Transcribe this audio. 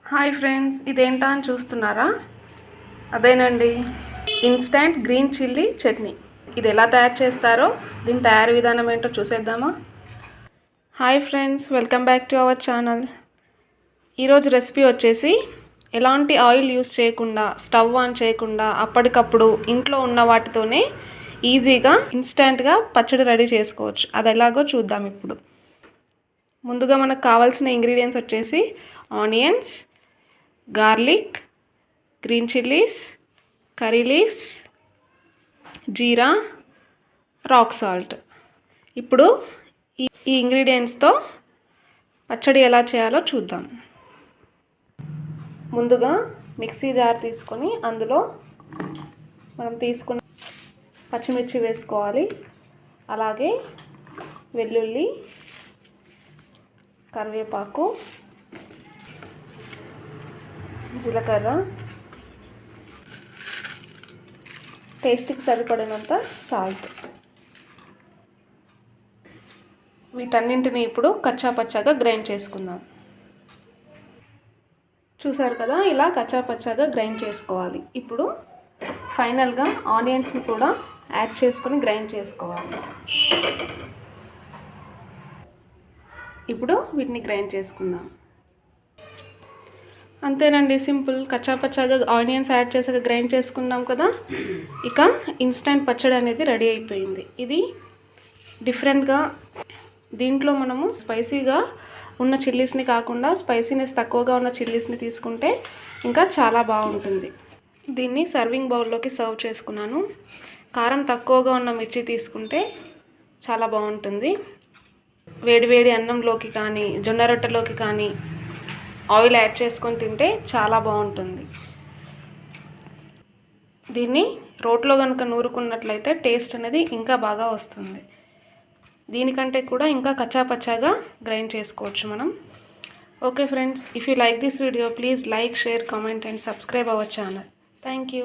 Hi friends, ఇదేంటా అని చూస్తున్నారా? అదేనండి, ఇన్స్టంట్ గ్రీన్ చిల్లీ చట్నీ. ఇది ఎలా తయారు చేస్తారో, దీని తయారీ విధానం ఏంటో చూసేద్దామా? Hi friends, welcome back to our channel. ఈరోజు రెసిపీ వచ్చేసి ఎలాంటి ఆయిల్ యూస్ చేయకుండా, స్టవ్ ఆన్ చేయకుండా అప్పటికప్పుడు ఇంట్లో ఉన్న వాటితోనే ఈజీగా ఇన్స్టంట్గా పచ్చడి రెడీ చేసుకోవచ్చు. అది ఎలాగో చూద్దాం ఇప్పుడు. ముందుగా మనకు కావాల్సిన ఇంగ్రీడియంట్స్ వచ్చేసి onions, garlic, green chillies, curry leaves, jeera, rock salt. ఇప్పుడు ఈ ఇంగ్రీడియంట్స్తో పచ్చడి ఎలా చేయాలో చూద్దాం. ముందుగా మిక్సీ జార్ తీసుకొని అందులో మనం తీసుకున్న పచ్చిమిర్చి వేసుకోవాలి. అలాగే వెల్లుల్లి, కరివేపాకు, జీలకర్ర, టేస్ట్కి సరిపడినంత సాల్ట్. వీటన్నింటిని ఇప్పుడు కచ్చాపచ్చాగా గ్రైండ్ చేసుకుందాం. చూసారు కదా, ఇలా కచ్చాపచ్చాగా గ్రైండ్ చేసుకోవాలి. ఇప్పుడు ఫైనల్గా ఆనియన్స్ని కూడా యాడ్ చేసుకొని గ్రైండ్ చేసుకోవాలి. ఇప్పుడు వీటిని గ్రైండ్ చేసుకుందాం. అంతేనండి, సింపుల్. కచ్చాపచ్చాగా ఆనియన్స్ యాడ్ చేసాక గ్రైండ్ చేసుకున్నాం కదా. ఇక ఇన్స్టంట్ పచ్చడి అనేది రెడీ అయిపోయింది. ఇది డిఫరెంట్గా, దీంట్లో మనము స్పైసీగా ఉన్న చిల్లీస్ని కాకుండా స్పైసీనెస్ తక్కువగా ఉన్న చిల్లీస్ని తీసుకుంటే ఇంకా చాలా బాగుంటుంది. దీన్ని సర్వింగ్ బౌల్లోకి సర్వ్ చేసుకున్నాను. కారం తక్కువగా ఉన్న మిర్చి తీసుకుంటే చాలా బాగుంటుంది. వేడివేడి అన్నంలోకి కానీ, జొన్న రొట్టెలోకి కానీ ఆయిల్ యాడ్ చేసుకొని తింటే చాలా బాగుంటుంది. దీన్ని రోట్లో కనుక నూరుకున్నట్లయితే టేస్ట్ అనేది ఇంకా బాగా వస్తుంది. దీనికంటే కూడా ఇంకా కచ్చాపచ్చాగా గ్రైండ్ చేసుకోవచ్చు మనం. Okay friends, if you like this video, please like, share, comment and subscribe our channel. Thank you.